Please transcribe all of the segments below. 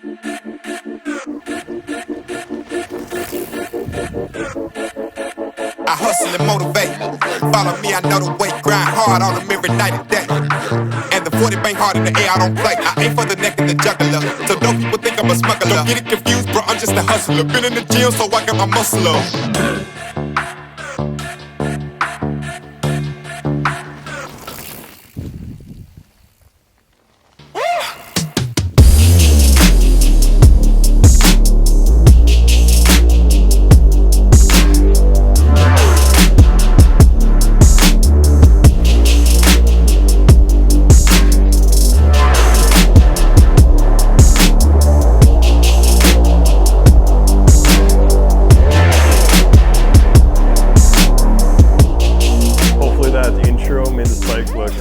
I hustle and motivate. Follow me, I know the way. Grind hard on them every night and day. And the 40 bang hard in the air, I don't play. I aim for the neck and the jugular. So don't people think I'm a smuggler. Don't get it confused, bro, I'm just a hustler. Been in the gym, so I got my muscle up.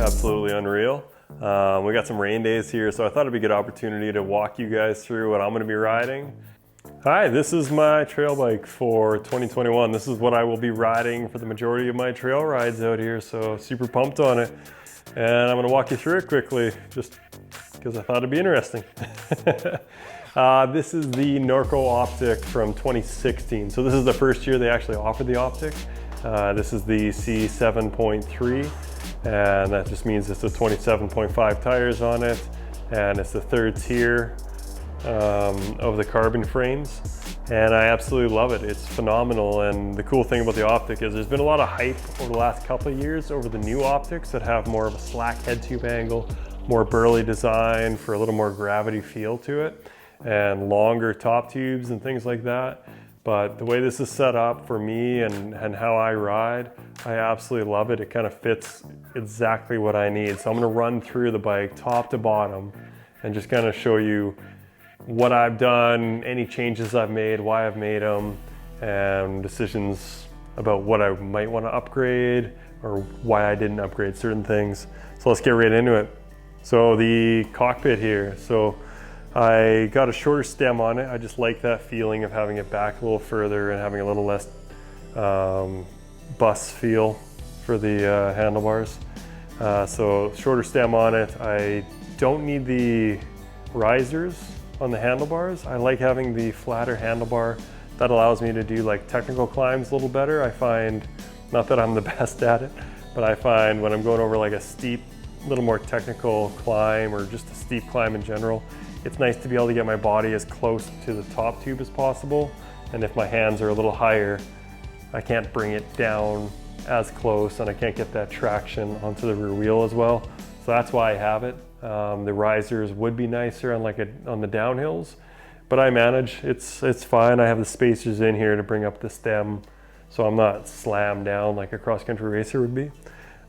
Absolutely unreal. We got some rain days here, so I thought it'd be a good opportunity to walk you guys through what I'm going to be riding. Hi, this is my trail bike for 2021. This is what I will be riding for the majority of my trail rides out here, so super pumped on it. And I'm going to walk you through it quickly, just because I thought it'd be interesting. This is the Norco Optic from 2016. So this is the first year they actually offered the Optic. This is the C7.3. And that just means it's the 27.5 tires on it, and it's the third tier of the carbon frames, and I absolutely love it. It's phenomenal. And the cool thing about the Optic is there's been a lot of hype over the last couple of years over the new Optics that have more of a slack head tube angle, more burly design for a little more gravity feel to it, and longer top tubes and things like that. But the way this is set up for me and how I ride, I absolutely love it. It kind of fits exactly what I need. So I'm gonna run through the bike top to bottom and just kind of show you what I've done, any changes I've made, why I've made them, and decisions about what I might want to upgrade or why I didn't upgrade certain things. So let's get right into it. So the cockpit here. So I got a shorter stem on it. I just like that feeling of having it back a little further and having a little less bus feel for the handlebars. So shorter stem on it. I don't need the risers on the handlebars. I like having the flatter handlebar. That allows me to do like technical climbs a little better. I find, not that I'm the best at it, but I find when I'm going over like a steep, little more technical climb or just a steep climb in general, it's nice to be able to get my body as close to the top tube as possible. And if my hands are a little higher, I can't bring it down as close and I can't get that traction onto the rear wheel as well. So that's why I have it. The risers would be nicer on on the downhills, but I manage. It's fine. I have the spacers in here to bring up the stem, so I'm not slammed down like a cross-country racer would be.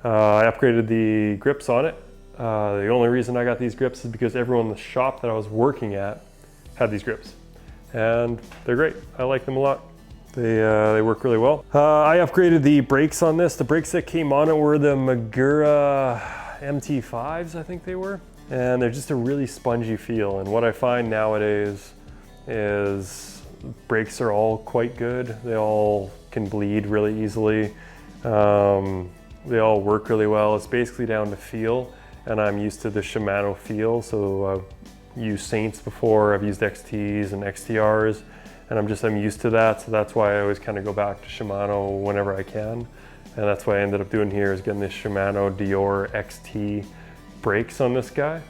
I upgraded the grips on it. The only reason I got these grips is because everyone in the shop that I was working at had these grips, and they're great. I like them a lot. They work really well. I upgraded the brakes on this. The brakes that came on it were the Magura MT5s, I think they were, and they're just a really spongy feel. And what I find nowadays is brakes are all quite good. They all can bleed really easily. They all work really well. It's basically down to feel. And I'm used to the Shimano feel, so I've used Saints before, I've used XTs and XTRs, and I'm used to that, so that's why I always kind of go back to Shimano whenever I can. And that's what I ended up doing here, is getting this Shimano Derailleur XT brakes on this guy.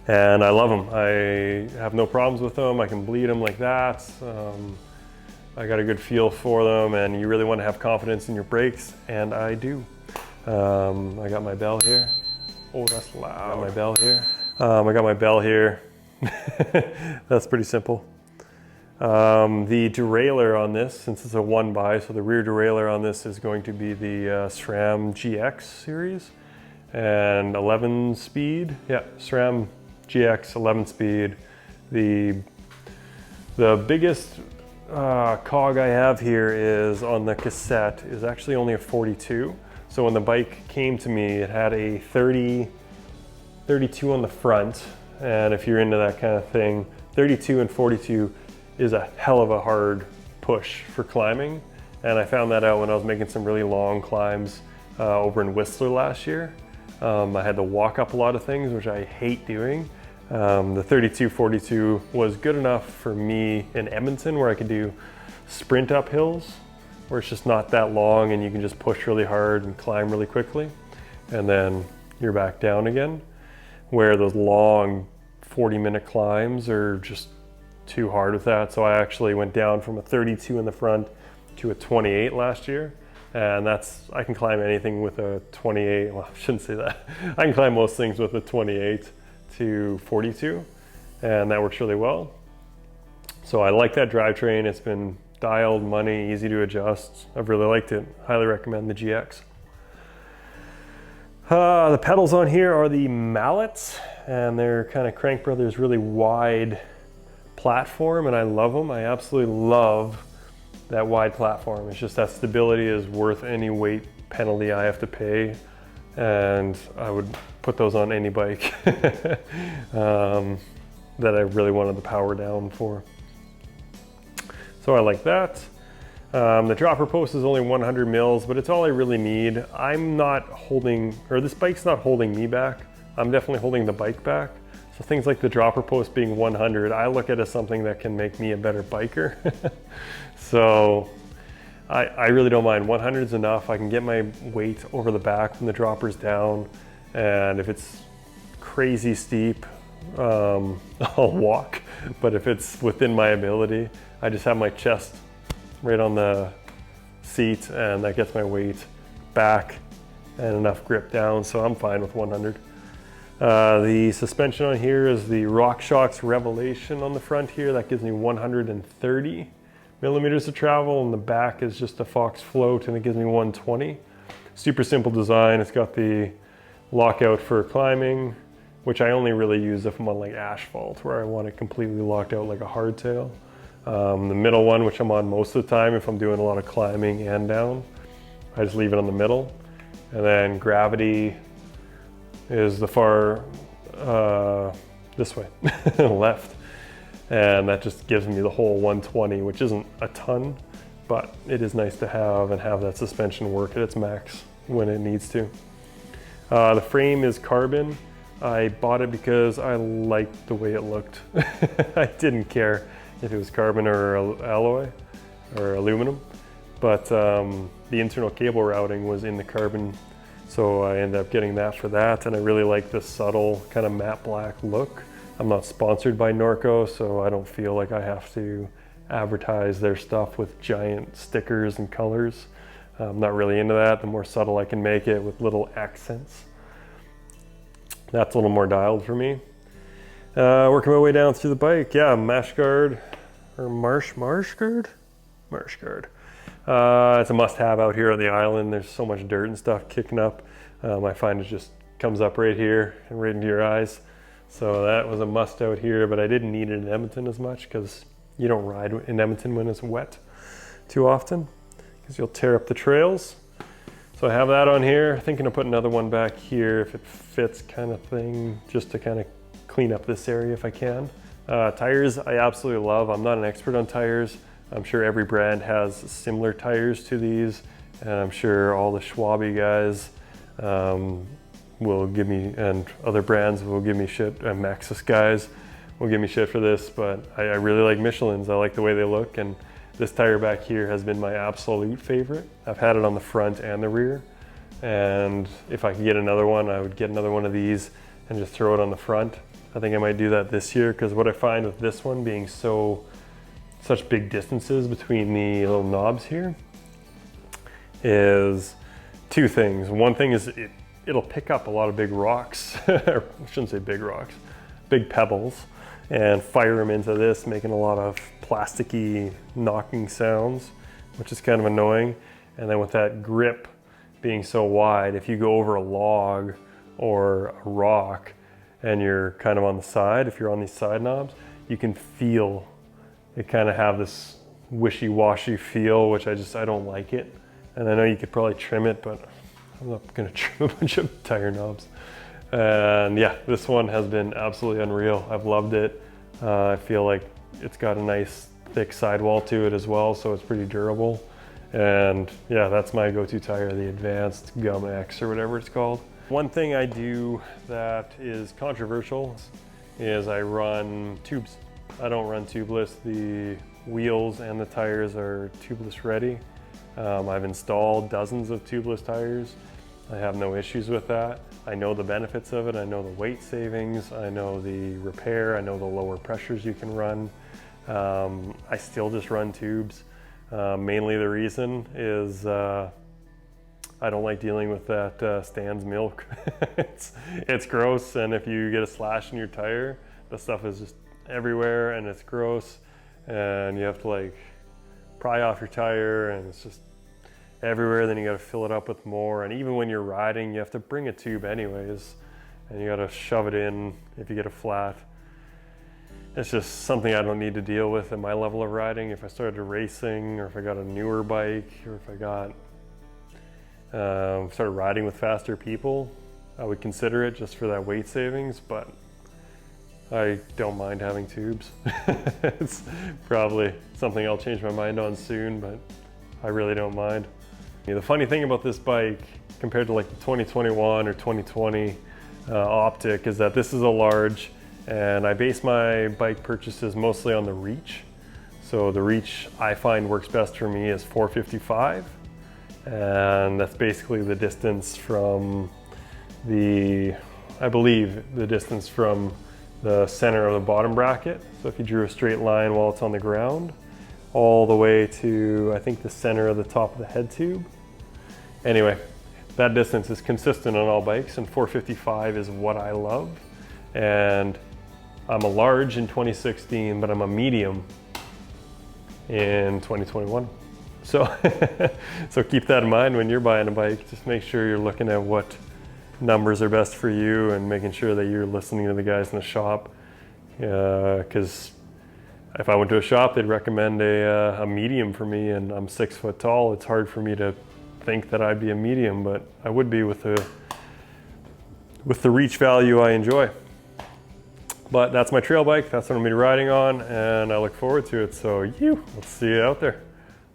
And I love them. I have no problems with them. I can bleed them like that. I got a good feel for them, and you really want to have confidence in your brakes, and I do. I got my bell here. Oh, that's loud. I got my bell here. I got my bell here. That's pretty simple. The derailleur on this, since it's a 1-by, so the rear derailleur on this is going to be the SRAM GX series and 11 speed. Yeah, SRAM GX 11 speed. The biggest cog I have here is on the cassette is actually only a 42. So when the bike came to me, it had a 32 on the front. And if you're into that kind of thing, 32 and 42 is a hell of a hard push for climbing. And I found that out when I was making some really long climbs over in Whistler last year. I had to walk up a lot of things, which I hate doing. The 32-42 was good enough for me in Edmonton where I could do sprint up hills where it's just not that long and you can just push really hard and climb really quickly. And then you're back down again, where those long 40-minute climbs are just too hard with that. So I actually went down from a 32 in the front to a 28 last year. And I can climb anything with a 28. Well, I shouldn't say that. I can climb most things with a 28 to 42, and that works really well. So I like that drivetrain. It's been dialed, money, easy to adjust. I've really liked it. Highly recommend the GX. The pedals on here are the mallets, and they're kind of Crank Brothers really wide platform, and I love them. I absolutely love that wide platform. It's just that stability is worth any weight penalty I have to pay, and I would put those on any bike that I really wanted the power down for. So I like that. The dropper post is only 100 mils, but it's all I really need. I'm not holding, or this bike's not holding me back. I'm definitely holding the bike back. So things like the dropper post being 100, I look at it as something that can make me a better biker. So I really don't mind. 100 is enough. I can get my weight over the back when the dropper's down. And if it's crazy steep, I'll walk. But if it's within my ability, I just have my chest right on the seat, and that gets my weight back and enough grip down, so I'm fine with 100. The suspension on here is the RockShox Revelation on the front here. That gives me 130 millimeters of travel, and the back is just a Fox Float, and it gives me 120. Super simple design. It's got the lockout for climbing, which I only really use if I'm on like asphalt, where I want it completely locked out like a hardtail. The middle one, which I'm on most of the time if I'm doing a lot of climbing and down, I just leave it on the middle. And then gravity is the far, this way, left. And that just gives me the whole 120, which isn't a ton, but it is nice to have and have that suspension work at its max when it needs to. The frame is carbon. I bought it because I liked the way it looked. I didn't care if it was carbon or alloy or aluminum, but the internal cable routing was in the carbon, so I ended up getting that for that, and I really like the subtle kind of matte black look. I'm not sponsored by Norco, so I don't feel like I have to advertise their stuff with giant stickers and colors. I'm not really into that. The more subtle I can make it with little accents, that's a little more dialed for me. Working my way down through the bike, yeah, Marsh guard. It's a must-have out here on the island. There's so much dirt and stuff kicking up. I find it just comes up right here and right into your eyes. So that was a must out here, but I didn't need it in Edmonton as much because you don't ride in Edmonton when it's wet too often because you'll tear up the trails. So I have that on here. Thinking of putting another one back here if it fits, kind of thing, just to kind of clean up this area if I can. Tires I absolutely love. I'm not an expert on tires. I'm sure every brand has similar tires to these, and I'm sure all the Schwabe guys will give me, and other brands will give me shit, and Maxxis guys will give me shit for this, but I really like Michelin's. I like the way they look, and this tire back here has been my absolute favorite. I've had it on the front and the rear, and if I could get another one, I would get another one of these and just throw it on the front. I think I might do that this year, because what I find with this one being such big distances between the little knobs here is two things. One thing is it'll pick up a lot of big rocks, I shouldn't say big rocks, big pebbles, and fire them into this, making a lot of plasticky knocking sounds, which is kind of annoying. And then with that grip being so wide, if you go over a log or a rock and you're kind of on the side, if you're on these side knobs, you can feel it kind of have this wishy-washy feel, which I don't like it. And I know you could probably trim it, but I'm not gonna trim a bunch of tire knobs. And yeah, this one has been absolutely unreal. I've loved it. I feel like it's got a nice thick sidewall to it as well, so it's pretty durable. And yeah, that's my go-to tire, the Advanced Gum X or whatever it's called. One thing I do that is controversial is I run tubes. I don't run tubeless. The wheels and the tires are tubeless ready. I've installed dozens of tubeless tires. I have no issues with that. I know the benefits of it. I know the weight savings. I know the repair. I know the lower pressures you can run. I still just run tubes. Mainly the reason is I don't like dealing with that Stan's milk. it's gross, and if you get a slash in your tire, the stuff is just everywhere and it's gross, and you have to like pry off your tire and it's just everywhere. Then you got to fill it up with more, and even when you're riding you have to bring a tube anyways, and you got to shove it in if you get a flat. It's just something I don't need to deal with at my level of riding. If I started racing, or if I got a newer bike, or if I got started riding with faster people, I would consider it just for that weight savings, but I don't mind having tubes. It's probably something I'll change my mind on soon, but I really don't mind. The funny thing about this bike compared to like the 2021 or 2020 Optic is that this is a large, and I base my bike purchases mostly on the reach. So the reach I find works best for me is 455, and that's basically the distance from I believe the distance from the center of the bottom bracket. So if you drew a straight line while it's on the ground, all the way to, I think, the center of the top of the head tube. Anyway, that distance is consistent on all bikes, and 455 is what I love. And I'm a large in 2016, but I'm a medium in 2021. So, so keep that in mind when you're buying a bike. Just make sure you're looking at what numbers are best for you and making sure that you're listening to the guys in the shop. Because if I went to a shop, they'd recommend a medium for me, and I'm 6 foot tall. It's hard for me to think that I'd be a medium, but I would be with the reach value I enjoy. But that's my trail bike. That's what I'm gonna be riding on, and I look forward to it. So let's see you out there.